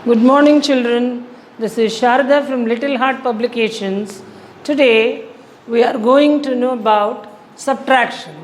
Good morning, children. This is Sharda from Little Heart Publications. Today, we are going to know about subtraction.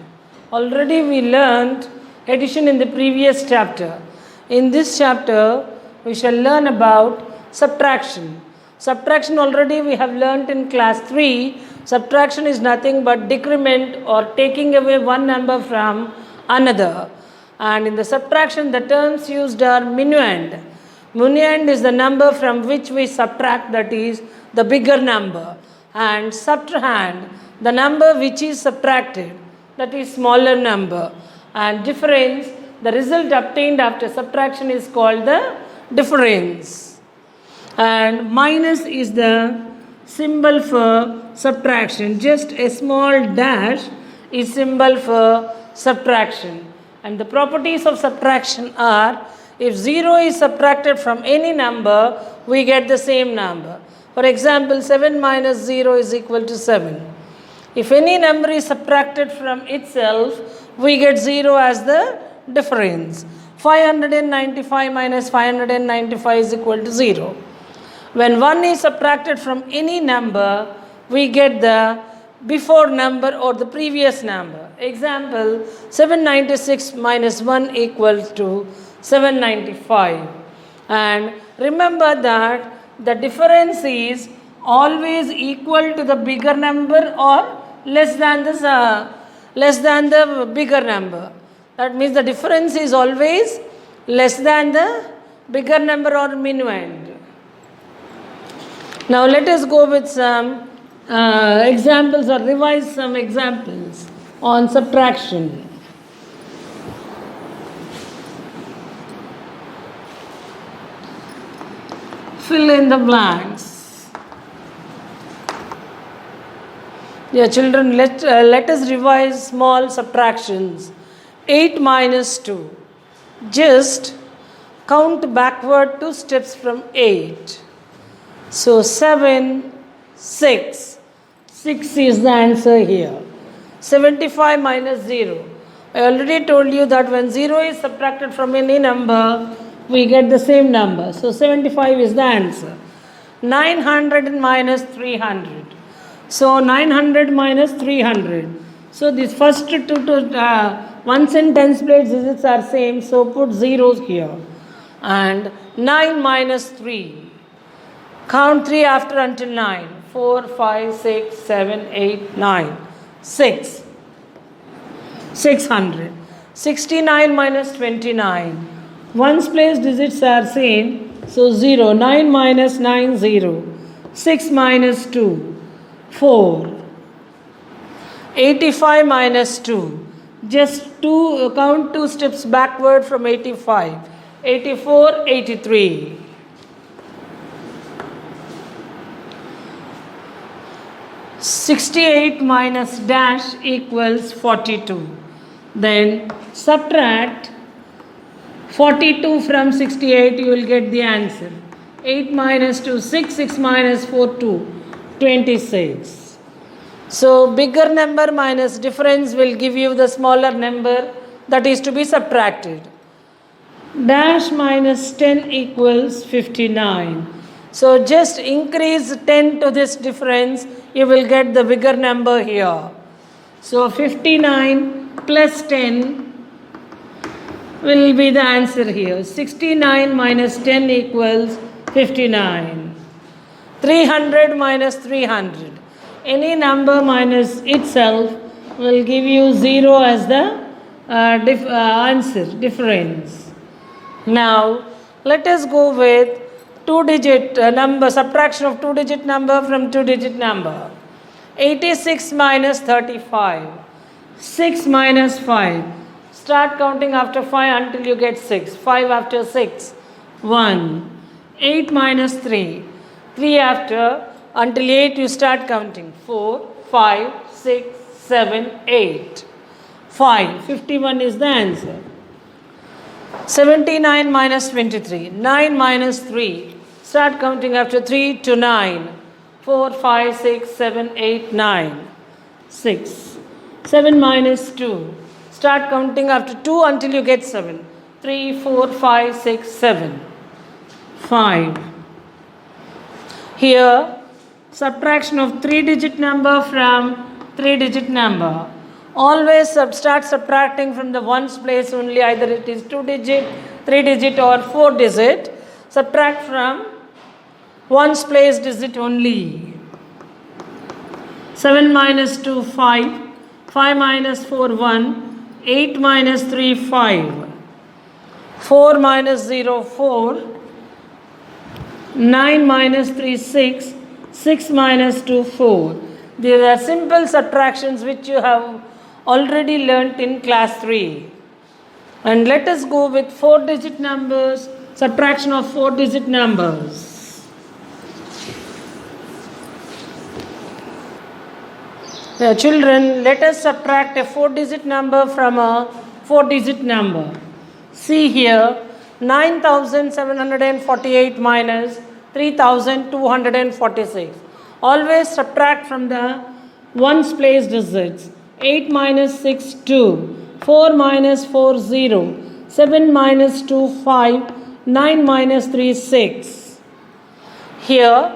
Already we learned addition in the previous chapter. In this chapter, we shall learn about subtraction. Subtraction already we have learnt in class 3. Subtraction is nothing but decrement or taking away one number from another. And in the subtraction, the terms used are minuend. Minuend is the number from which we subtract, that is the bigger number. And subtrahend, the number which is subtracted, that is smaller number. And difference, the result obtained after subtraction is called the difference. And minus is the symbol for subtraction. Just a small dash is symbol for subtraction. And the properties of subtraction are, if 0 is subtracted from any number, we get the same number. For example, 7 minus 0 is equal to 7. If any number is subtracted from itself, we get 0 as the difference. 595 minus 595 is equal to 0. When 1 is subtracted from any number, we get the before number or the previous number. Example, 796 minus 1 equals to 795. And remember that the difference is always equal to the bigger number or less than the bigger number. That means the difference is always less than the bigger number or minuend. Now let us go with some examples or revise some examples on subtraction. Fill in the blanks. Dear children, let us revise small subtractions. 8 minus 2. Just count backward 2 steps from 8. So 7, 6. 6 is the answer here. 75 minus 0. I already told you that when 0 is subtracted from any number, we get the same number. So 75 is the answer. 900 minus 300. So 900 minus 300. So these first two ones and tens place digits are same. So put zeros here. And 9 minus 3. Count 3 after until 9. 4, 5, 6, 7, 8, 9. 6. 600. 69 minus 29. Ones place digits are same, so 0. 9 minus 9, 0. 6 minus 2, 4. 85 minus 2. Just count 2 steps backward from 85. 84, 83. 68 minus dash equals 42. Then subtract 42 from 68, you will get the answer. 8 minus 2, 6, 6 minus 4, 2, 26. So, bigger number minus difference will give you the smaller number that is to be subtracted. Dash minus 10 equals 59. So, just increase 10 to this difference, you will get the bigger number here. So, 59 plus 10 will be the answer here. 69 minus 10 equals 59. 300 minus 300. Any number minus itself will give you 0 as the answer, difference. Now, let us go with 2-digit number, subtraction of 2-digit number from 2-digit number. 86 minus 35. 6 minus 5. Start counting after 5 until you get 6. 5 after 6, 1. 8 minus 3. 3 after, until 8 you start counting. 4, 5, 6, 7, 8. 5. 51 is the answer. 79 minus 23. 9 minus 3. Start counting after 3 to 9. 4, 5, 6, 7, 8, 9. 6. 7 minus 2. Start counting after 2 until you get 7. 3, 4, 5, 6, 7. 5. Here, subtraction of 3-digit number from 3-digit number. Always start subtracting from the ones place only, either it is 2-digit, 3-digit or 4-digit. Subtract from ones place digit only. 7 minus 2, 5. 5 minus 4, 1. 8 minus 3, 5. 4 minus 0, 4. 9 minus 3, 6. 6 minus 2, 4. These are simple subtractions which you have already learnt in class 3. And let us go with 4-digit numbers, subtraction of 4-digit numbers. Children, let us subtract a 4-digit number from a 4-digit number. See here, 9,748 minus 3,246. Always subtract from the ones place digits. 8 minus 6, 2. 4 minus 4, 0. 7 minus 2, 5. 9 minus 3, 6. Here,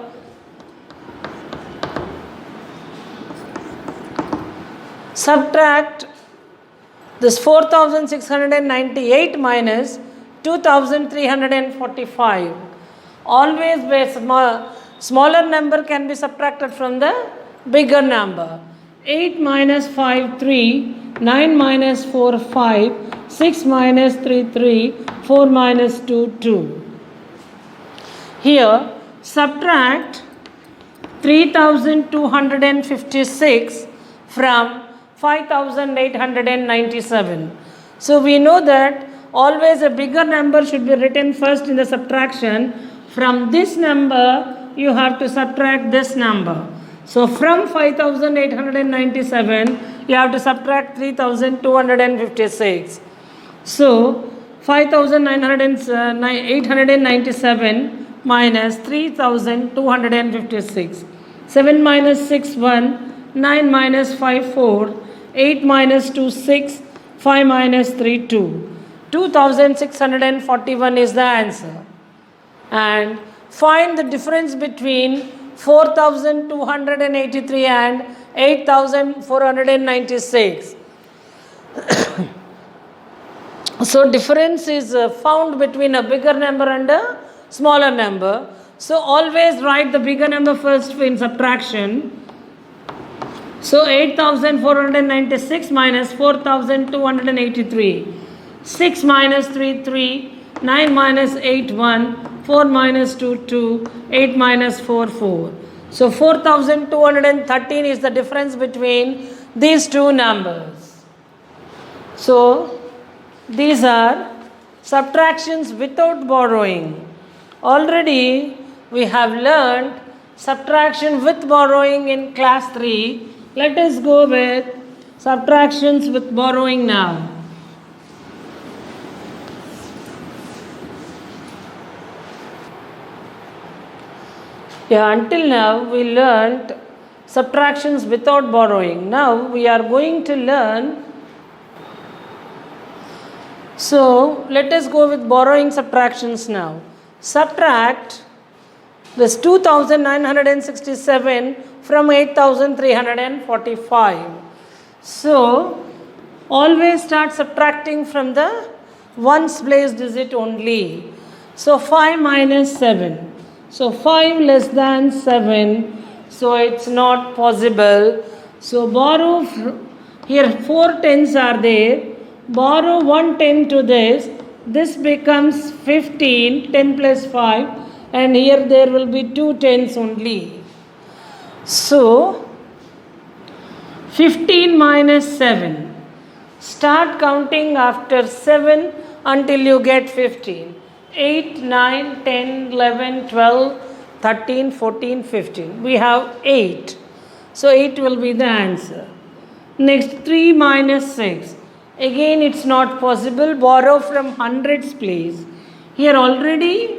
subtract this 4,698 minus 2,345. Always where smaller number can be subtracted from the bigger number. 8 minus 5, 3. 9 minus 4, 5. 6 minus 3, 3. 4 minus 2, 2. Here, subtract 3,256 from 5,897. So we know that always a bigger number should be written first in the subtraction. From this number, you have to subtract this number. So from 5,897, you have to subtract 3,256. So 5,897 minus 3,256. 7 minus 6, 1. 9 minus 5, 4. 8 minus 2, 6. 5 minus 3, 2. 2,641 is the answer. And find the difference between 4,283 and 8,496. So difference is found between a bigger number and a smaller number. So always write the bigger number first in subtraction. So 8,496 minus 4,283. 6 minus 3, 3. 9 minus 8, 1. 4 minus 2, 2. 8 minus 4, 4. So 4,213 is the difference between these two numbers. So these are subtractions without borrowing. Already we have learned subtraction with borrowing in class 3. Let us go with subtractions with borrowing now. Yeah, until now we learnt subtractions without borrowing. Now we are going to learn. So let us go with borrowing subtractions now. Subtract this 2,967 from 8,345. So always start subtracting from the ones place digit only. So 5 minus 7. So 5 less than 7. So it's not possible. So borrow, here 4 tens are there. Borrow 1 10 to this. This becomes 15, 10 plus 5. And here there will be 2 tens only. So 15 minus 7. Start counting after 7 until you get 15. 8, 9, 10, 11, 12, 13, 14, 15. We have 8. So 8 will be the answer. Next 3 minus 6. Again it's not possible. Borrow from hundreds place. Here already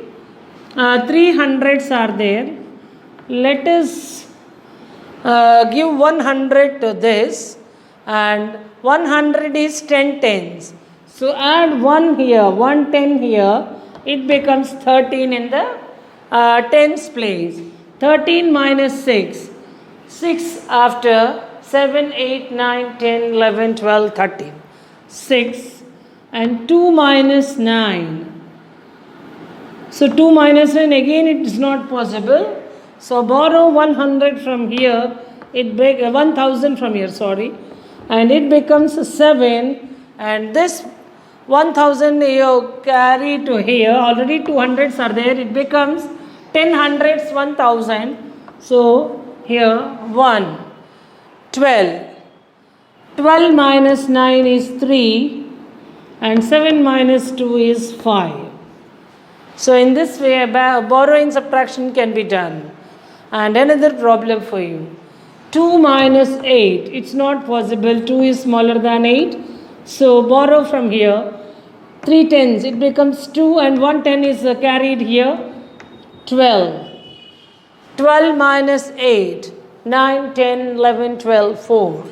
3 hundreds are there. Let us give 100 to this, and 100 is 10 tens. So add 1 here, 1 10 here, it becomes 13 in the tens place. 13 minus 6. 6 after 7, 8, 9, 10, 11, 12, 13. 6 and 2 minus 9. So 2 minus 9 again it is not possible. So borrow 100 from here, 1000 from here, sorry, and it becomes 7, and this 1000 you carry to here, already 200s are there, it becomes 10 hundreds 1000. So here 1, 12. 12 minus 9 is 3 and 7 minus 2 is 5. So in this way borrowing subtraction can be done. And another problem for you. 2 minus 8. It's not possible. 2 is smaller than 8. So borrow from here. 3 tens. It becomes 2 and 1 10 is carried here. 12. 12 minus 8. 9, 10, 11, 12, 4.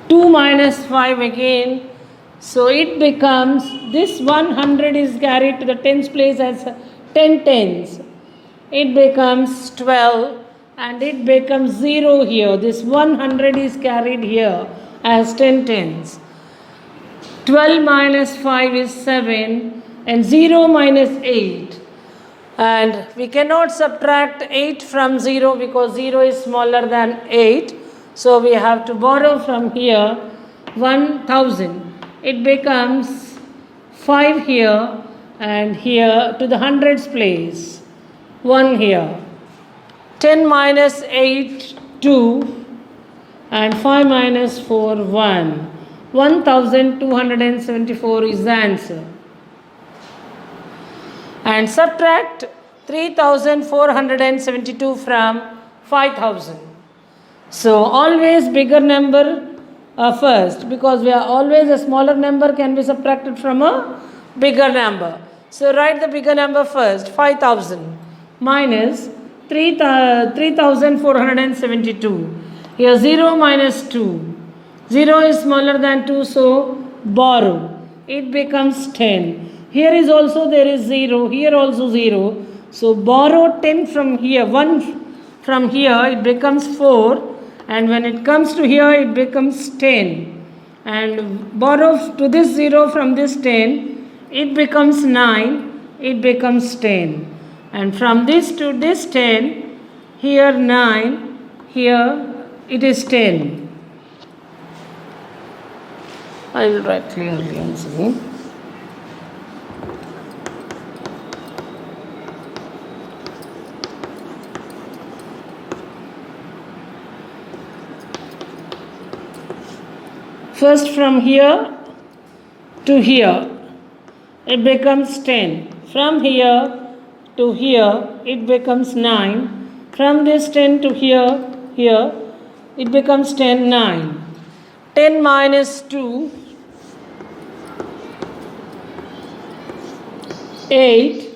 2 minus 5 again. So it becomes, this 100 is carried to the tens place as 10 tens. It becomes 12 and it becomes 0 here. This 100 is carried here as 10 tens. 12 minus 5 is 7 and 0 minus 8. And we cannot subtract 8 from 0 because 0 is smaller than 8. So we have to borrow from here 1000. It becomes 5 here and here to the hundreds place. 1 here. 10 minus 8, 2 and 5 minus 4, 1. 1274 is the answer. And subtract 3472 from 5000. So always bigger number first, because we are always a smaller number can be subtracted from a bigger number. So write the bigger number first. 5000 minus 3472. Here 0 minus 2. 0 is smaller than 2, so borrow. It becomes 10. Here is also there is 0. Here also 0. So borrow 10 from here. 1 from here, it becomes 4. And when it comes to here, it becomes 10. And borrow to this 0 from this 10, it becomes 9. It becomes 10. And from this to this 10, here 9, here it is 10. I will write clearly once again. First from here to here, it becomes 10. From here to here, it becomes 9. From this 10 to here, it becomes 10, 9. 10 minus 2, 8.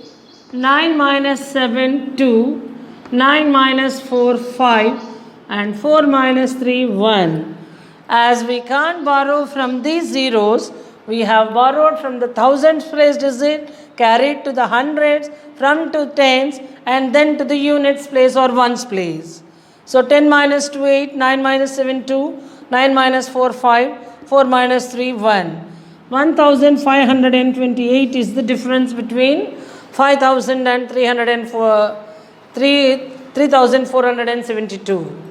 9 minus 7, 2. 9 minus 4, 5. And 4 minus 3, 1. As we can't borrow from these zeros, we have borrowed from the thousands place digit, carried to the hundreds, from to tens, and then to the units place or ones place. So 10 minus 2, 8, 9 minus 7, 2, 9 minus 4, 5, 4 minus 3, 1. 1528 is the difference between 5000 and 3472.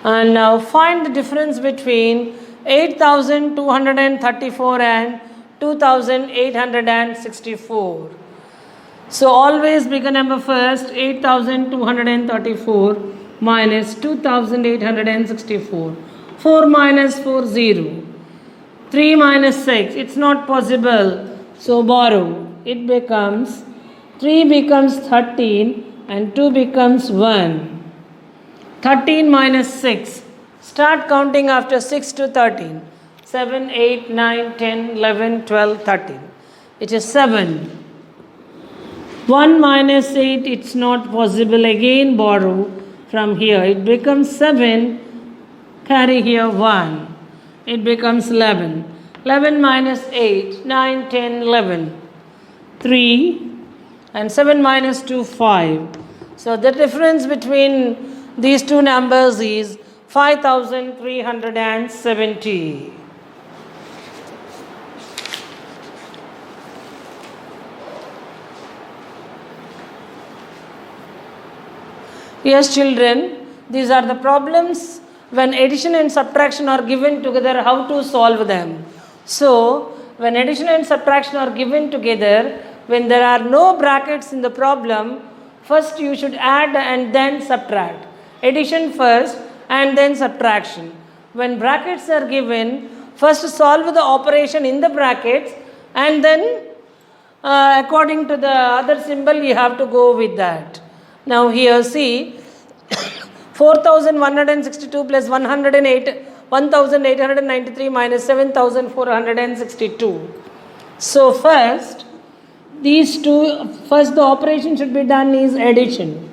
And now find the difference between 8234 and 2864. So always bigger number first. 8234 minus 2864. 4 minus 4, 0. 3 minus 6, it's not possible. So borrow. It becomes 3 becomes 13 and 2 becomes 1. 13 minus 6. Start counting after 6 to 13. 7, 8, 9, 10, 11, 12, 13. It is 7. 1 minus 8, it's not possible. Again borrow from here. It becomes 7. Carry here 1. It becomes 11. 11 minus 8, 9, 10, 11. 3, and 7 minus 2, 5. So the difference between these two numbers is 5370. Yes, children, these are the problems when addition and subtraction are given together, how to solve them. So, when addition and subtraction are given together, when there are no brackets in the problem, first you should add and then subtract. Addition first and then subtraction. When brackets are given, first solve the operation in the brackets and then according to the other symbol you have to go with that. Now here see 4162 plus 1893 minus 7462. So first the operation should be done is addition.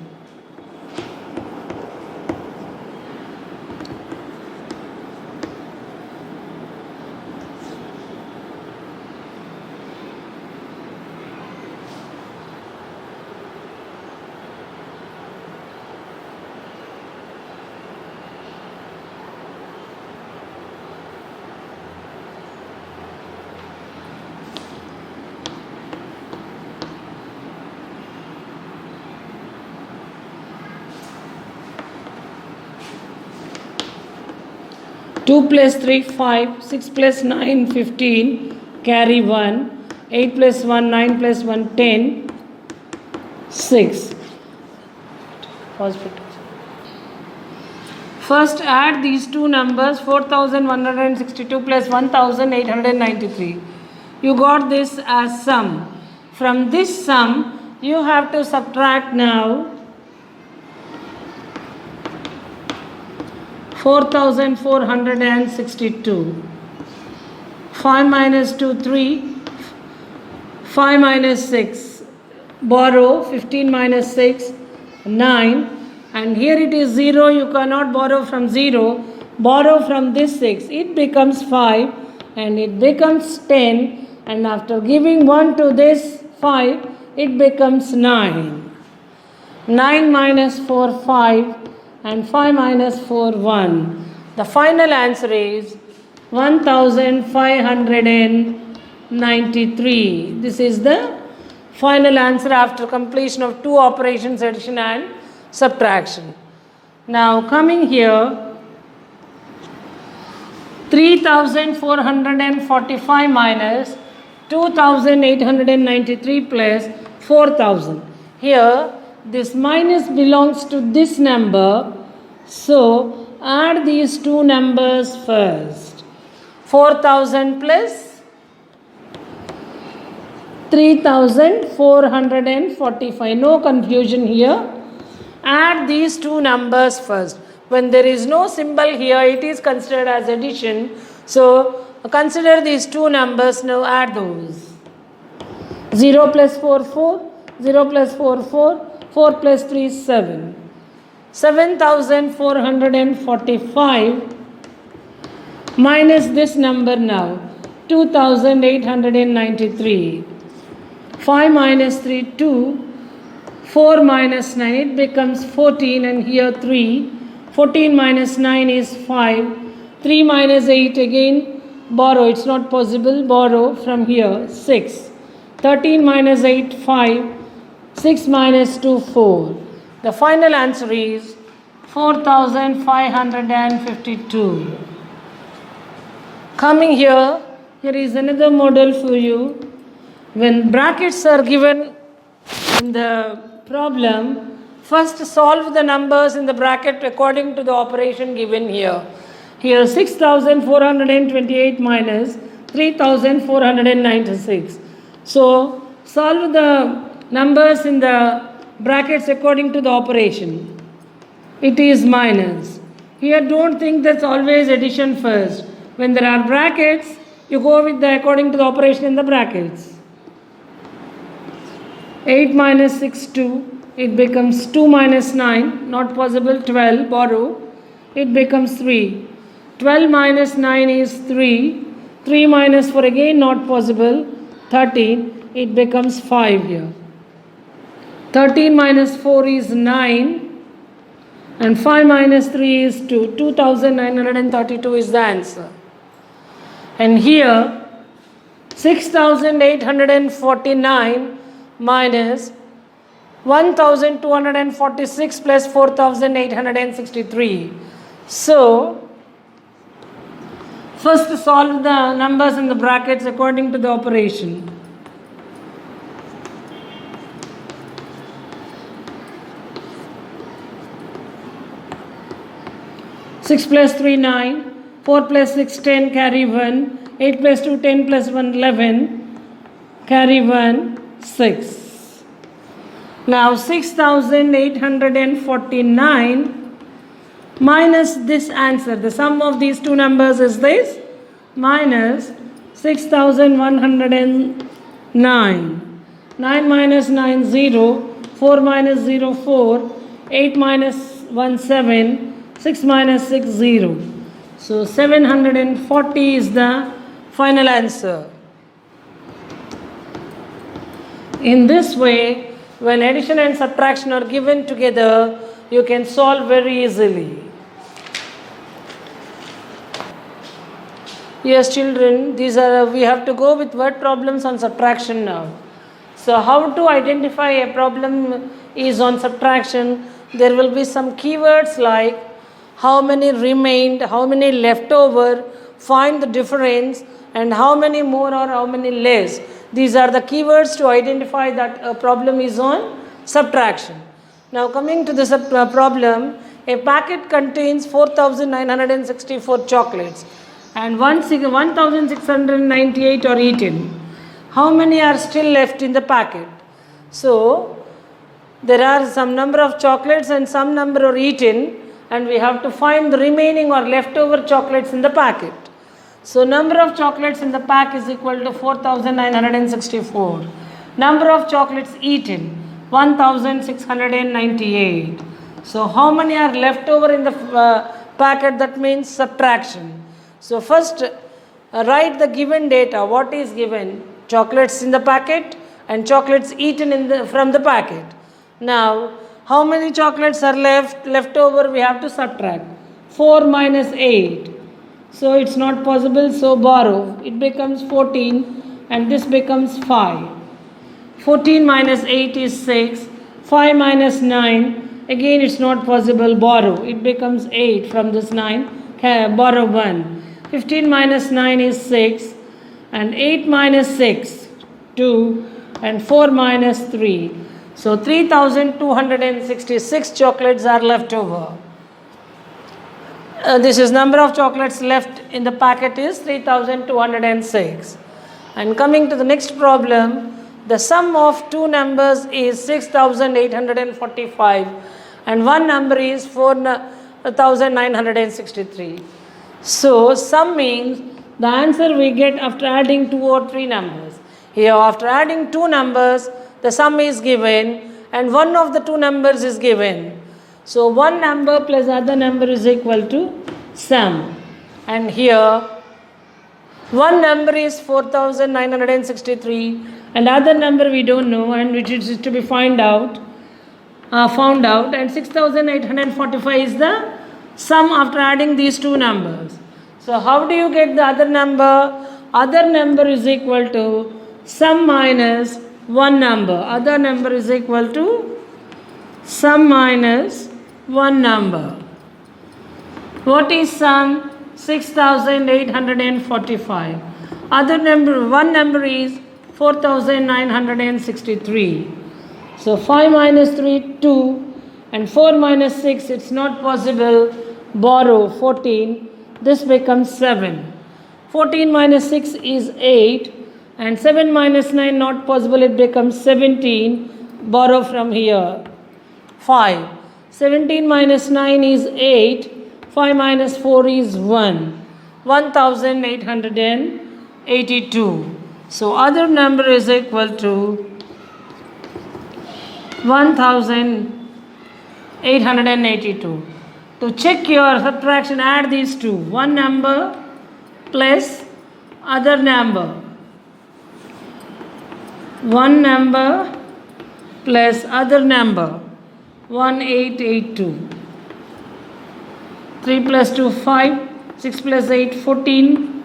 Two plus 3, 5, 6 plus 9, 15, carry 1, 8 plus 1, 9 plus 1, 10, 6. First add these two numbers 4162 plus 1893. You got this as sum. From this sum you have to subtract now 4462. 5 minus 2, 3. 5 minus 6. Borrow 15 minus 6, 9. And here it is 0. You cannot borrow from 0. Borrow from this 6. It becomes 5 and it becomes 10. And after giving 1 to this 5, it becomes 9. 9 minus 4, 5. And 5 minus 4, 1. The final answer is 1593. This is the final answer after completion of two operations, addition and subtraction. Now coming here, 3445 minus 2893 plus 4000. Here this minus belongs to this number, so add these two numbers first. 4000 plus 3445. No confusion here. Add these two numbers first. When there is no symbol here, it is considered as addition. So consider these two numbers. Now add those. 0 plus 4, 4. 0 plus 4, 4. 4 plus 3 is 7. 7445 minus this number now. 2893. 5 minus 3, 2. 4 minus 9, it becomes 14, and here 3. 14 minus 9 is 5. 3 minus 8 again, borrow, it's not possible, borrow from here, 6. 13 minus 8, 5. 6 minus 2, 4. The final answer is 4552. Coming here is another model for you. When brackets are given in the problem, first solve the numbers in the bracket according to the operation given here. Here 6428 minus 3496. So solve the numbers in the brackets according to the operation. It is minus. Here don't think that's always addition first. When there are brackets, you go with the according to the operation in the brackets. 8 minus 6, 2. It becomes 2 minus 9. Not possible. 12. Borrow. It becomes 3. 12 minus 9 is 3. 3 minus 4 again not possible. 13. it becomes 5 here. 13 minus 4 is 9. And 5 minus 3 is 2. 2932 is the answer. And here 6849 minus 1246 plus 4863. So first solve the numbers in the brackets according to the operation. 6 plus 3, 9. 4 plus 6, 10, carry 1. 8 plus 2, 10 plus 1, 11. Carry 1, 6. Now 6849 minus this answer. The sum of these two numbers is this. Minus 6109. 9 minus 9, 0. 4 minus 0, 4. 8 minus 1, 7. 6 minus 6, 0. So 740 is the final answer. In this way, when addition and subtraction are given together, you can solve very easily. Yes, children, we have to go with word problems on subtraction now. So how to identify a problem is on subtraction. There will be some keywords like how many remained, how many left over, find the difference, and how many more or how many less. These are the keywords to identify that a problem is on subtraction. Now coming to this problem, a packet contains 4,964 chocolates and 1,698 are eaten. How many are still left in the packet? So there are some number of chocolates and some number are eaten, and we have to find the remaining or leftover chocolates in the packet. So number of chocolates in the pack is equal to 4,964. Number of chocolates eaten, 1,698. So how many are left over in the packet? That means subtraction. So first write the given data. What is given? Chocolates in the packet and chocolates eaten from the packet. Now how many chocolates are left over? We have to subtract. 4 minus 8. So it's not possible, so borrow. It becomes 14 and this becomes 5. 14 minus 8 is 6. 5 minus 9. Again it's not possible, borrow. It becomes 8 from this 9. Borrow 1. 15 minus 9 is 6. And 8 minus 6, 2. And 4 minus 3. So 3,266 chocolates are left over. This is number of chocolates left in the packet is 3,206. And coming to the next problem, the sum of two numbers is 6,845 and one number is 4,963. So sum means the answer we get after adding two or three numbers. Here after adding two numbers, the sum is given and one of the two numbers is given. So one number plus other number is equal to sum. And here one number is 4,963 and other number we don't know and which is to be found out and 6,845 is the sum after adding these two numbers. So how do you get the other number? Other number is equal to sum minus one number. Other number is equal to sum minus one number. What is sum? 6,845. Other number, one number is 4,963. So 5 minus 3, 2 and 4 minus 6, it's not possible. Borrow 14. This becomes 7. 14 minus 6 is 8 and 7 minus 9 not possible, it becomes 17. Borrow from here 5. 17 minus 9 is 8. 5 minus 4 is 1. 1,882. So other number is equal to 1,882. To check your subtraction, add these two. One number plus other number. one number plus other number 1882. 3 plus 2 5, 6 plus 8 14,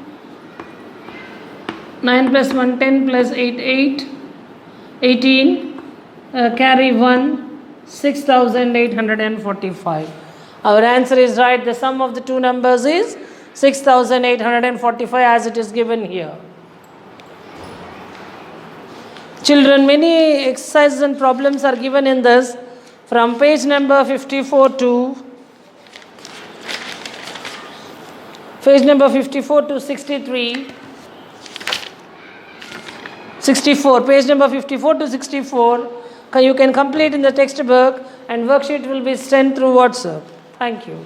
9 plus 1 10 plus 8 18, carry 1 6845. Our answer is right. The sum of the two numbers is 6845 as it is given here. Children, many exercises and problems are given in this from page number 54 to 63. 64, page number 54 to 64. You can complete in the textbook and worksheet will be sent through WhatsApp. Thank you.